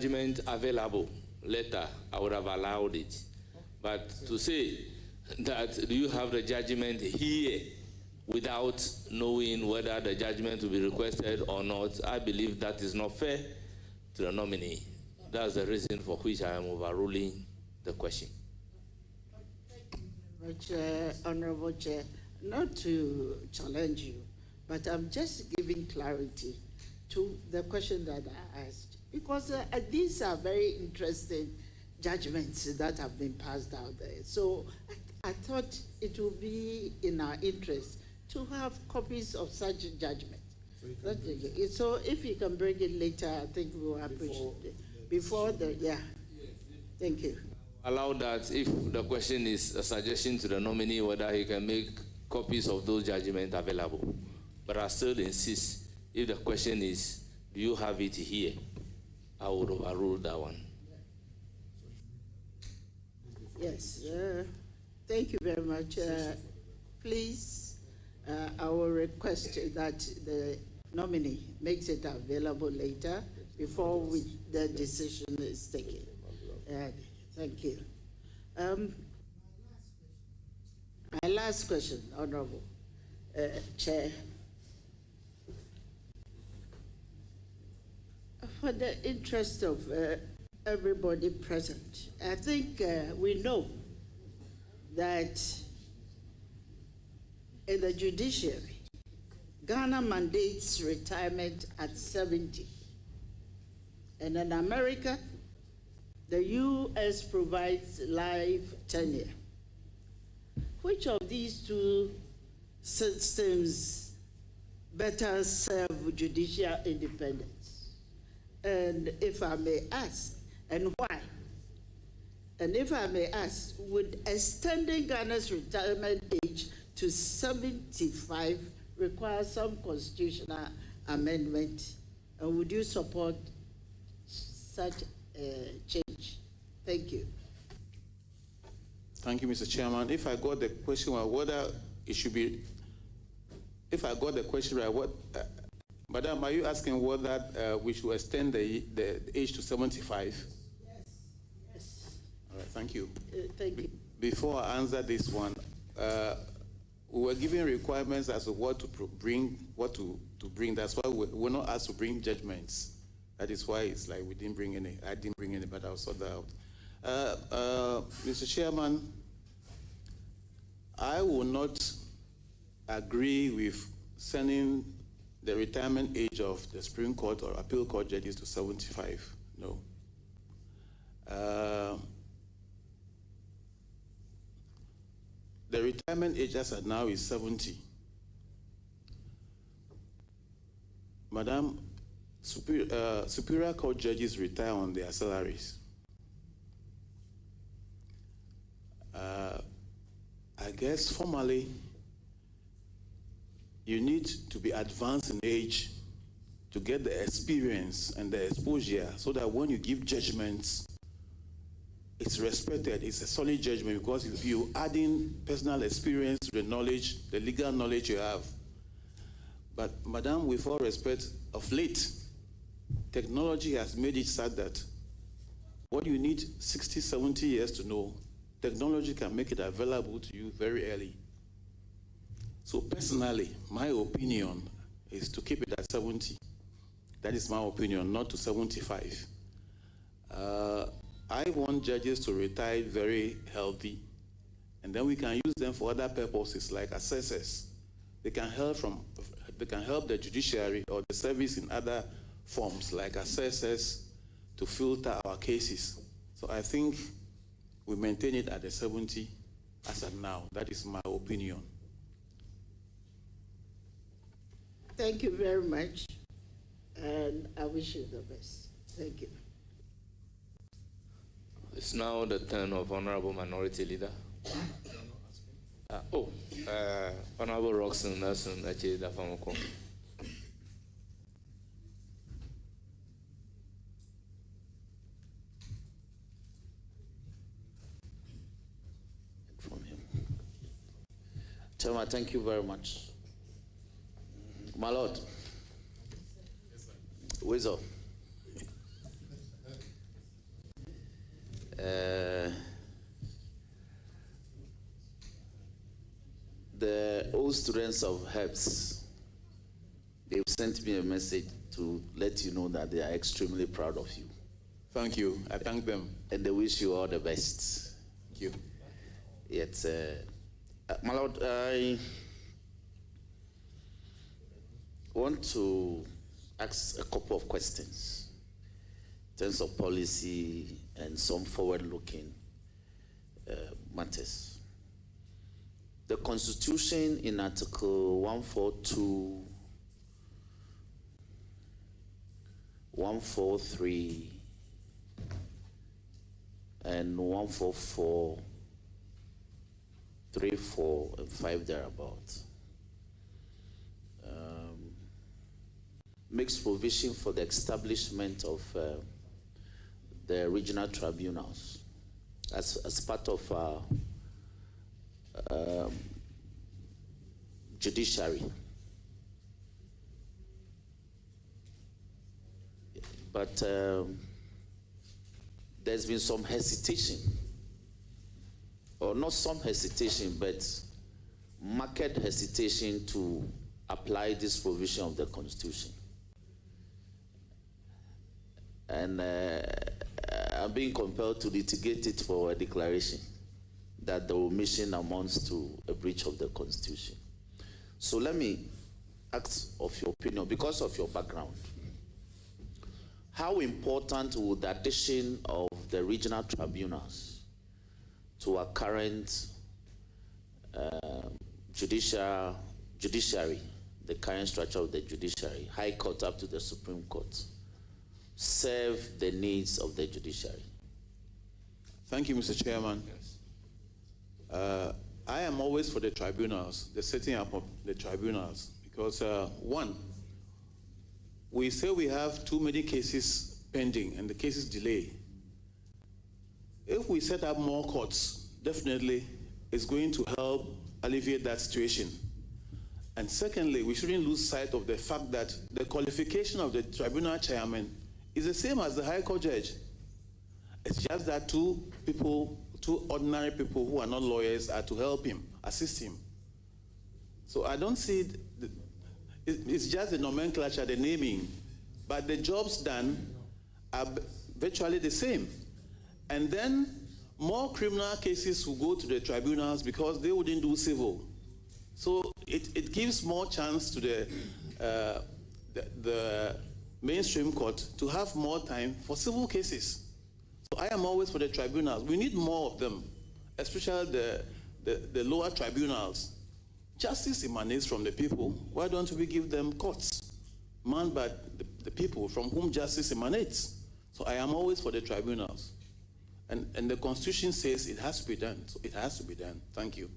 judgment available later, I would have allowed it. But to say that do you have the judgment here without knowing whether the judgment will be requested or not, I believe that is not fair to the nominee. That's the reason for which I am overruling the question. Honorable Chair, not to challenge you, but I'm just giving clarity to the question that I asked. Because these are very interesting judgments that have been passed out there. So I thought it would be in our interest to have copies of such judgments. So if you can bring it later, I think we will appreciate it. Before the, yeah. Thank you. Allow that if the question is a suggestion to the nominee whether he can make copies of those judgments available. But I still insist, if the question is, do you have it here? I would overrule that one. Yes, thank you very much. Please, I will request that the nominee makes it available later before the decision is taken. Thank you. My last question, Honorable Chair. For the interest of everybody present, I think we know that in the judiciary, Ghana mandates retirement at 70. And in America, the US provides life tenure. Which of these two systems better serve judicial independence? And if I may ask, and why? And if I may ask, would extending Ghana's retirement age to 75 require some constitutional amendment? And would you support such a change? Thank you. Thank you, Mr. Chairman. If I got the question right, whether it should be, if I got the question right, what, Madam, are you asking whether we should extend the age to 75? Yes. Yes. All right, thank you. Thank you. Before I answer this one, we were given requirements as to what to bring, bring. That's why we're not asked to bring judgments. That is why it's like we didn't bring any. I didn't bring any, but I'll sort that out. Mr. Chairman, I will not agree with sending the retirement age of the Supreme Court or Appeal Court judges to 75. No. The retirement age as of now is 70. Madam, Superior Court judges retire on their salaries. I guess formally, you need to be advanced in age to get the experience and the exposure so that when you give judgments, it's respected, it's a solid judgment because you're adding personal experience to the knowledge, the legal knowledge you have. But Madam, with all respect, of late, technology has made it such that what you need 60, 70 years to know, technology can make it available to you very early. So personally, my opinion is to keep it at 70. That is my opinion, not to 75. I want judges to retire very healthy, and then we can use them for other purposes like assessors. They can help the judiciary or the service in other forms like assessors to filter our cases. So I think we maintain it at the 70 as of now. That is my opinion. Thank you very much, and I wish you the best. Thank you. It's now the turn of Honorable Minority Leader. Honorable Roxanne Nelson, Ache Dafamoko. Chairman, thank you very much. My Lord. Yes, sir. Wizard. The old students of HEPS, they've sent me a message to let you know that they are extremely proud of you. Thank you. I thank them. And they wish you all the best. Thank you. It's, my Lord, I want to ask a couple of questions in terms of policy and some forward-looking matters. The Constitution in Article 142, 143, and 144, 3, 4, and 5 thereabouts makes provision for the establishment of the regional tribunals as part of our judiciary. But there's been some hesitation, or not some hesitation, but marked hesitation to apply this provision of the Constitution. And I'm being compelled to litigate it for a declaration that the omission amounts to a breach of the Constitution. So let me ask of your opinion, because of your background. How important would the addition of the regional tribunals to our current judiciary, the current structure of the judiciary, High Court up to the Supreme Court, serve the needs of the judiciary? Thank you, Mr. Chairman. Yes. I am always for the tribunals, the setting up of the tribunals, because one, we say we have too many cases pending and the cases delay. If we set up more courts, definitely it's going to help alleviate that situation. And secondly, we shouldn't lose sight of the fact that the qualification of the tribunal chairman is the same as the High Court judge. It's just that two ordinary people who are not lawyers are to help him, assist him. So I don't see it's just the nomenclature, the naming, but the jobs done are virtually the same. And then more criminal cases will go to the tribunals because they wouldn't do civil. So it gives more chance to the mainstream court to have more time for civil cases. So I am always for the tribunals. We need more of them, especially the lower tribunals. Justice emanates from the people. Why don't we give them courts manned by the people from whom justice emanates? So I am always for the tribunals. And the Constitution says it has to be done, so it has to be done. Thank you.